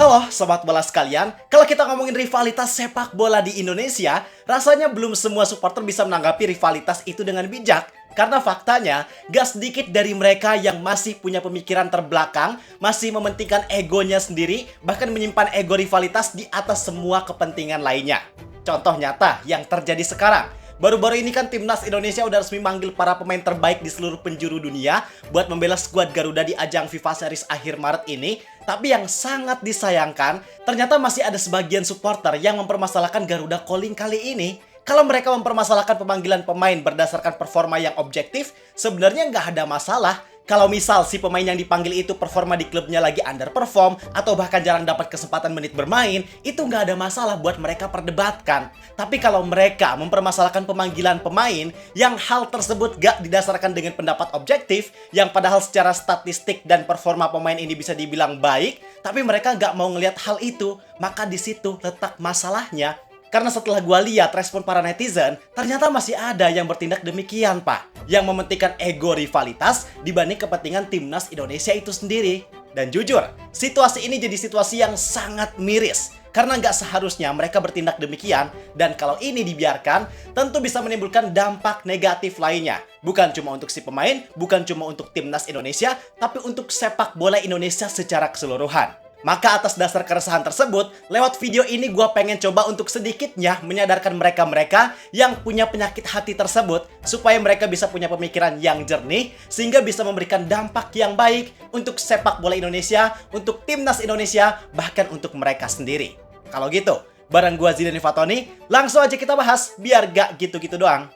Halo Sobat Bola sekalian, kalau kita ngomongin rivalitas sepak bola di Indonesia, rasanya belum semua supporter bisa menanggapi rivalitas itu dengan bijak. Karena faktanya, gak sedikit dari mereka yang masih punya pemikiran terbelakang, masih mementingkan egonya sendiri, bahkan menyimpan ego rivalitas di atas semua kepentingan lainnya. Contoh nyata yang terjadi sekarang. Baru-baru ini kan timnas Indonesia udah resmi manggil para pemain terbaik di seluruh penjuru dunia buat membela skuad Garuda di ajang FIFA Series akhir Maret ini. Tapi yang sangat disayangkan, ternyata masih ada sebagian supporter yang mempermasalahkan Garuda Calling kali ini. Kalau mereka mempermasalahkan pemanggilan pemain berdasarkan performa yang objektif, sebenarnya nggak ada masalah. Kalau misal si pemain yang dipanggil itu performa di klubnya lagi underperform atau bahkan jarang dapat kesempatan menit bermain, itu nggak ada masalah buat mereka perdebatkan. Tapi kalau mereka mempermasalahkan pemanggilan pemain yang hal tersebut gak didasarkan dengan pendapat objektif, yang padahal secara statistik dan performa pemain ini bisa dibilang baik, tapi mereka nggak mau ngelihat hal itu, maka di situ letak masalahnya. Karena setelah gua lihat respon para netizen, ternyata masih ada yang bertindak demikian, Pak. Yang mementingkan ego rivalitas dibanding kepentingan timnas Indonesia itu sendiri. Dan jujur, situasi ini jadi situasi yang sangat miris. Karena nggak seharusnya mereka bertindak demikian. Dan kalau ini dibiarkan, tentu bisa menimbulkan dampak negatif lainnya. Bukan cuma untuk si pemain, bukan cuma untuk timnas Indonesia, tapi untuk sepak bola Indonesia secara keseluruhan. Maka atas dasar keresahan tersebut, lewat video ini gue pengen coba untuk sedikitnya menyadarkan mereka-mereka yang punya penyakit hati tersebut supaya mereka bisa punya pemikiran yang jernih sehingga bisa memberikan dampak yang baik untuk sepak bola Indonesia, untuk timnas Indonesia, bahkan untuk mereka sendiri. Kalau gitu, bareng gue Zidane Fatoni, langsung aja kita bahas biar gak gitu-gitu doang.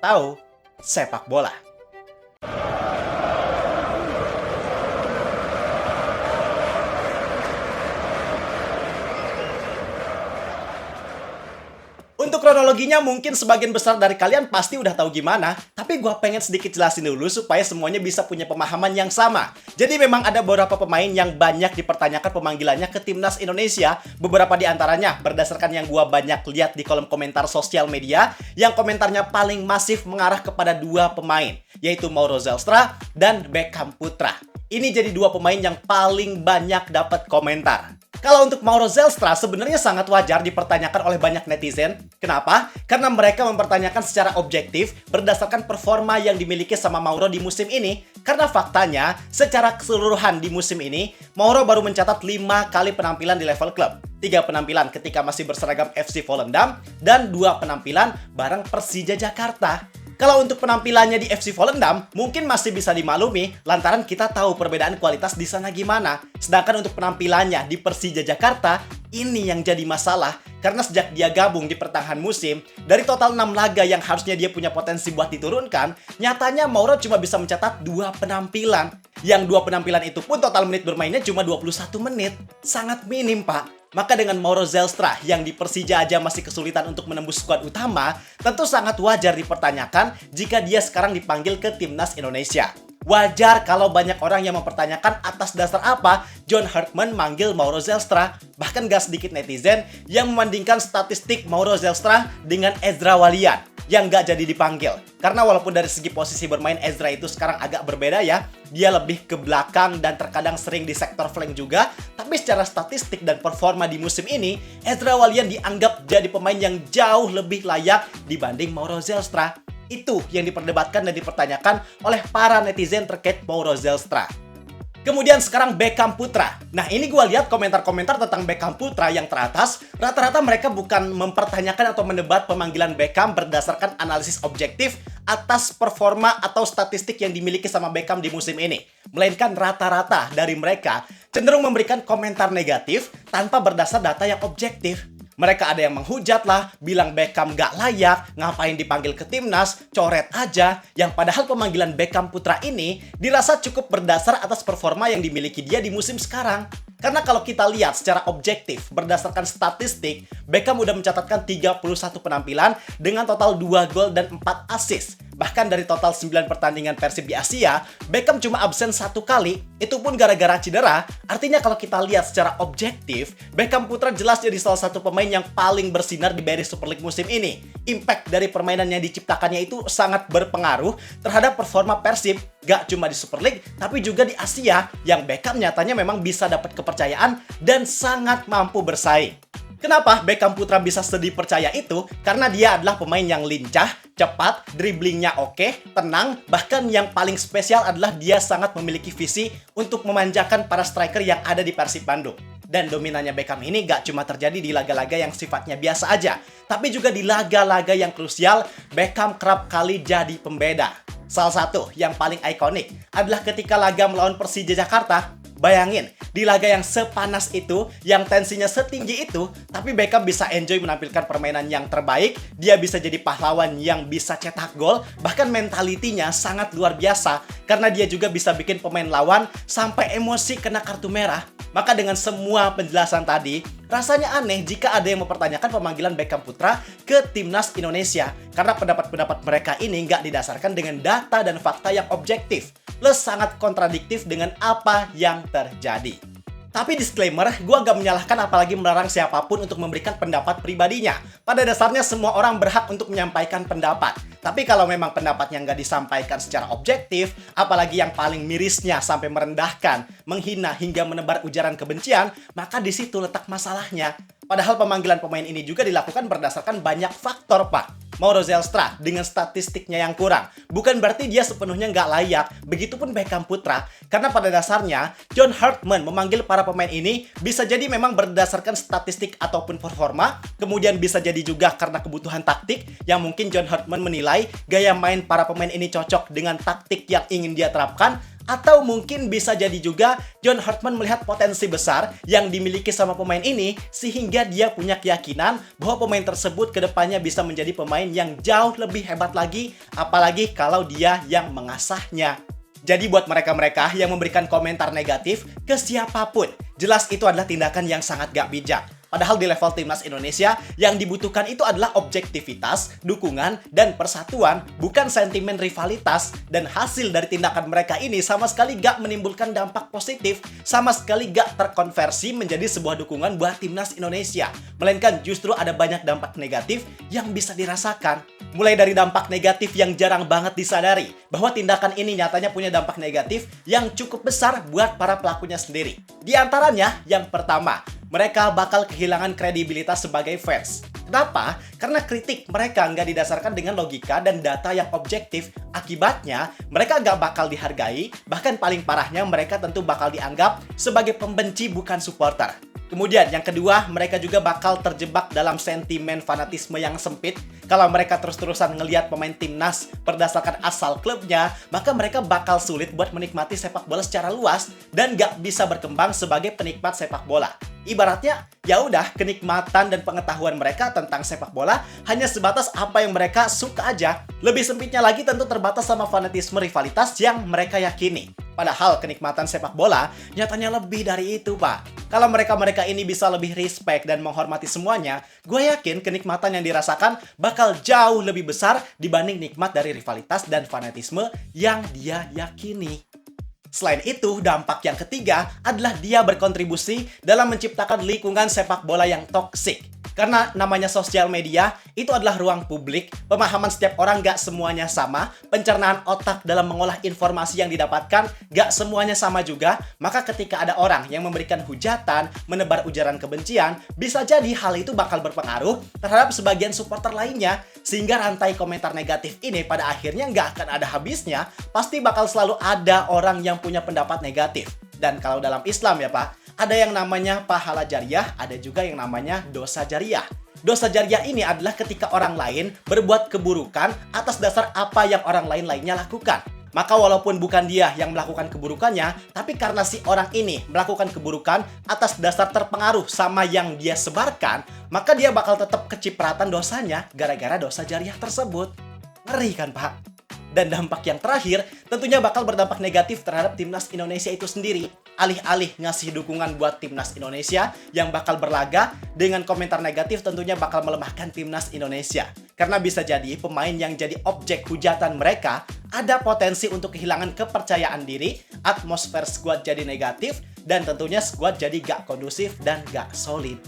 Tahu sepak bola. Untuk kronologinya mungkin sebagian besar dari kalian pasti udah tahu gimana, tapi gue pengen sedikit jelasin dulu supaya semuanya bisa punya pemahaman yang sama. Jadi memang ada beberapa pemain yang banyak dipertanyakan pemanggilannya ke timnas Indonesia, beberapa di antaranya berdasarkan yang gue banyak lihat di kolom komentar sosial media, yang komentarnya paling masif mengarah kepada dua pemain, yaitu Mauro Zelstra dan Beckham Putra. Ini jadi dua pemain yang paling banyak dapat komentar. Kalau untuk Mauro Zelstra sebenarnya sangat wajar dipertanyakan oleh banyak netizen. Kenapa? Karena mereka mempertanyakan secara objektif berdasarkan performa yang dimiliki sama Mauro di musim ini. Karena faktanya, secara keseluruhan di musim ini, Mauro baru mencatat 5 kali penampilan di level klub. 3 penampilan ketika masih berseragam FC Volendam dan 2 penampilan bareng Persija Jakarta. Kalau untuk penampilannya di FC Volendam, mungkin masih bisa dimaklumi lantaran kita tahu perbedaan kualitas di sana gimana. Sedangkan untuk penampilannya di Persija Jakarta, ini yang jadi masalah. Karena sejak dia gabung di pertengahan musim, dari total 6 laga yang harusnya dia punya potensi buat diturunkan, nyatanya Mauro cuma bisa mencatat 2 penampilan. Yang 2 penampilan itu pun total menit bermainnya cuma 21 menit. Sangat minim, Pak. Maka dengan Mauro Zelstra yang di Persija aja masih kesulitan untuk menembus skuad utama, tentu sangat wajar dipertanyakan jika dia sekarang dipanggil ke timnas Indonesia. Wajar kalau banyak orang yang mempertanyakan atas dasar apa John Herdman manggil Mauro Zelstra. Bahkan gak sedikit netizen yang membandingkan statistik Mauro Zelstra dengan Ezra Walian yang gak jadi dipanggil. Karena walaupun dari segi posisi bermain Ezra itu sekarang agak berbeda ya, dia lebih ke belakang dan terkadang sering di sektor flank juga, tapi secara statistik dan performa di musim ini, Ezra Walian dianggap jadi pemain yang jauh lebih layak dibanding Mauro Zelstra. Itu yang diperdebatkan dan dipertanyakan oleh para netizen terkait Mauro Zelstra. Kemudian sekarang Beckham Putra. Nah ini gue lihat komentar-komentar tentang Beckham Putra yang teratas, rata-rata mereka bukan mempertanyakan atau mendebat pemanggilan Beckham berdasarkan analisis objektif atas performa atau statistik yang dimiliki sama Beckham di musim ini. Melainkan rata-rata dari mereka cenderung memberikan komentar negatif tanpa berdasar data yang objektif. Mereka ada yang menghujat lah, bilang Beckham gak layak, ngapain dipanggil ke timnas, coret aja. Yang padahal pemanggilan Beckham Putra ini dirasa cukup berdasar atas performa yang dimiliki dia di musim sekarang. Karena kalau kita lihat secara objektif, berdasarkan statistik, Beckham udah mencatatkan 31 penampilan dengan total 2 gol dan 4 assist. Bahkan dari total 9 pertandingan Persib di Asia, Beckham cuma absen 1 kali, itu pun gara-gara cedera. Artinya kalau kita lihat secara objektif, Beckham Putra jelas jadi salah satu pemain yang paling bersinar di Barry Super League musim ini. Impact dari permainan yang diciptakannya itu sangat berpengaruh terhadap performa Persib, gak cuma di Super League, tapi juga di Asia, yang Beckham nyatanya memang bisa dapat kepercayaan dan sangat mampu bersaing. Kenapa Beckham Putra bisa dipercaya itu? Karena dia adalah pemain yang lincah, cepat, dribblingnya oke, tenang, bahkan yang paling spesial adalah dia sangat memiliki visi untuk memanjakan para striker yang ada di Persib Bandung. Dan dominannya Beckham ini gak cuma terjadi di laga-laga yang sifatnya biasa aja, tapi juga di laga-laga yang krusial, Beckham kerap kali jadi pembeda. Salah satu yang paling ikonik adalah ketika laga melawan Persija Jakarta. Bayangin, di laga yang sepanas itu, yang tensinya setinggi itu, tapi Beckham bisa enjoy menampilkan permainan yang terbaik, dia bisa jadi pahlawan yang bisa cetak gol, bahkan mentalitinya sangat luar biasa, karena dia juga bisa bikin pemain lawan sampai emosi kena kartu merah. Maka dengan semua penjelasan tadi, rasanya aneh jika ada yang mempertanyakan pemanggilan Beckham Putra ke Timnas Indonesia, karena pendapat-pendapat mereka ini nggak didasarkan dengan data dan fakta yang objektif, plus sangat kontradiktif dengan apa yang terjadi. Tapi disclaimer, gue gak menyalahkan apalagi melarang siapapun untuk memberikan pendapat pribadinya. Pada dasarnya semua orang berhak untuk menyampaikan pendapat. Tapi kalau memang pendapatnya nggak disampaikan secara objektif, apalagi yang paling mirisnya sampai merendahkan, menghina hingga menebar ujaran kebencian, maka di situ letak masalahnya. Padahal pemanggilan pemain ini juga dilakukan berdasarkan banyak faktor, Pak. Mauro Zelstra dengan statistiknya yang kurang, bukan berarti dia sepenuhnya nggak layak. Begitupun Beckham Putra, karena pada dasarnya John Hartman memanggil para pemain ini bisa jadi memang berdasarkan statistik ataupun performa, kemudian bisa jadi juga karena kebutuhan taktik yang mungkin John Hartman menilai gaya main para pemain ini cocok dengan taktik yang ingin dia terapkan. Atau mungkin bisa jadi juga John Hartman melihat potensi besar yang dimiliki sama pemain ini sehingga dia punya keyakinan bahwa pemain tersebut kedepannya bisa menjadi pemain yang jauh lebih hebat lagi, apalagi kalau dia yang mengasahnya. Jadi buat mereka-mereka yang memberikan komentar negatif ke siapapun, jelas itu adalah tindakan yang sangat gak bijak. Padahal di level Timnas Indonesia, yang dibutuhkan itu adalah objektivitas, dukungan, dan persatuan, bukan sentimen rivalitas. Dan hasil dari tindakan mereka ini sama sekali gak menimbulkan dampak positif, sama sekali gak terkonversi menjadi sebuah dukungan buat Timnas Indonesia. Melainkan justru ada banyak dampak negatif yang bisa dirasakan. Mulai dari dampak negatif yang jarang banget disadari, bahwa tindakan ini nyatanya punya dampak negatif yang cukup besar buat para pelakunya sendiri. Di antaranya, yang pertama, mereka bakal kehilangan kredibilitas sebagai fans. Kenapa? Karena kritik mereka nggak didasarkan dengan logika dan data yang objektif. Akibatnya, mereka nggak bakal dihargai, bahkan paling parahnya mereka tentu bakal dianggap sebagai pembenci bukan supporter. Kemudian yang kedua, mereka juga bakal terjebak dalam sentimen fanatisme yang sempit. Kalau mereka terus-terusan ngelihat pemain timnas berdasarkan asal klubnya, maka mereka bakal sulit buat menikmati sepak bola secara luas dan nggak bisa berkembang sebagai penikmat sepak bola. Ibaratnya, ya udah kenikmatan dan pengetahuan mereka tentang sepak bola hanya sebatas apa yang mereka suka aja. Lebih sempitnya lagi tentu terbatas sama fanatisme rivalitas yang mereka yakini. Padahal kenikmatan sepak bola nyatanya lebih dari itu, Pak. Kalau mereka-mereka ini bisa lebih respect dan menghormati semuanya, gue yakin kenikmatan yang dirasakan bakal jauh lebih besar dibanding nikmat dari rivalitas dan fanatisme yang dia yakini. Selain itu, dampak yang ketiga adalah dia berkontribusi dalam menciptakan lingkungan sepak bola yang toksik. Karena namanya sosial media, itu adalah ruang publik, pemahaman setiap orang gak semuanya sama, pencernaan otak dalam mengolah informasi yang didapatkan gak semuanya sama juga, maka ketika ada orang yang memberikan hujatan, menebar ujaran kebencian, bisa jadi hal itu bakal berpengaruh terhadap sebagian supporter lainnya, sehingga rantai komentar negatif ini pada akhirnya gak akan ada habisnya, pasti bakal selalu ada orang yang punya pendapat negatif. Dan kalau dalam Islam ya Pak, ada yang namanya pahala jariah, ada juga yang namanya dosa jariah. Dosa jariah ini adalah ketika orang lain berbuat keburukan atas dasar apa yang orang lainnya lakukan. Maka walaupun bukan dia yang melakukan keburukannya, tapi karena si orang ini melakukan keburukan atas dasar terpengaruh sama yang dia sebarkan, maka dia bakal tetap kecipratan dosanya gara-gara dosa jariah tersebut. Ngeri kan Pak? Dan dampak yang terakhir tentunya bakal berdampak negatif terhadap Timnas Indonesia itu sendiri. alih-alih ngasih dukungan buat timnas Indonesia yang bakal berlaga, dengan komentar negatif tentunya bakal melemahkan timnas Indonesia. Karena bisa jadi pemain yang jadi objek hujatan mereka ada potensi untuk kehilangan kepercayaan diri, atmosfer skuad jadi negatif, dan tentunya skuad jadi gak kondusif dan gak solid.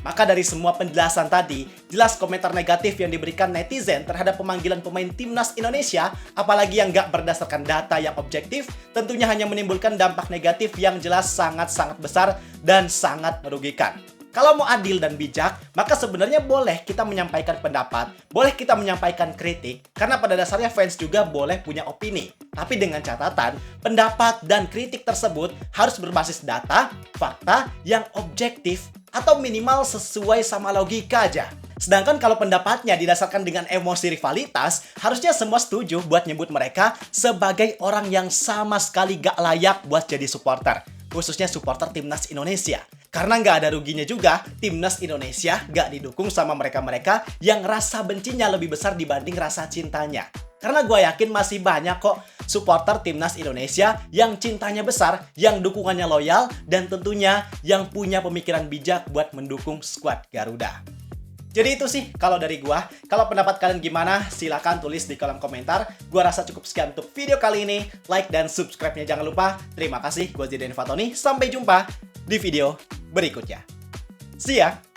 Maka dari semua penjelasan tadi, jelas komentar negatif yang diberikan netizen terhadap pemanggilan pemain timnas Indonesia, apalagi yang nggak berdasarkan data yang objektif, tentunya hanya menimbulkan dampak negatif yang jelas sangat-sangat besar dan sangat merugikan. Kalau mau adil dan bijak, maka sebenarnya boleh kita menyampaikan pendapat, boleh kita menyampaikan kritik, karena pada dasarnya fans juga boleh punya opini. Tapi dengan catatan, pendapat dan kritik tersebut harus berbasis data, fakta yang objektif, atau minimal sesuai sama logika aja. Sedangkan kalau pendapatnya didasarkan dengan emosi rivalitas, harusnya semua setuju buat nyebut mereka sebagai orang yang sama sekali gak layak buat jadi supporter. Khususnya supporter timnas Indonesia. Karena nggak ada ruginya juga, timnas Indonesia nggak didukung sama mereka-mereka yang rasa bencinya lebih besar dibanding rasa cintanya. Karena gue yakin masih banyak kok supporter timnas Indonesia yang cintanya besar, yang dukungannya loyal, dan tentunya yang punya pemikiran bijak buat mendukung skuad Garuda. Jadi itu sih kalau dari gua. Kalau pendapat kalian gimana, silahkan tulis di kolom komentar. Gua rasa cukup sekian untuk video kali ini. Like dan subscribe-nya jangan lupa. Terima kasih, gua Zidan Fatoni. Sampai jumpa di video berikutnya. See ya!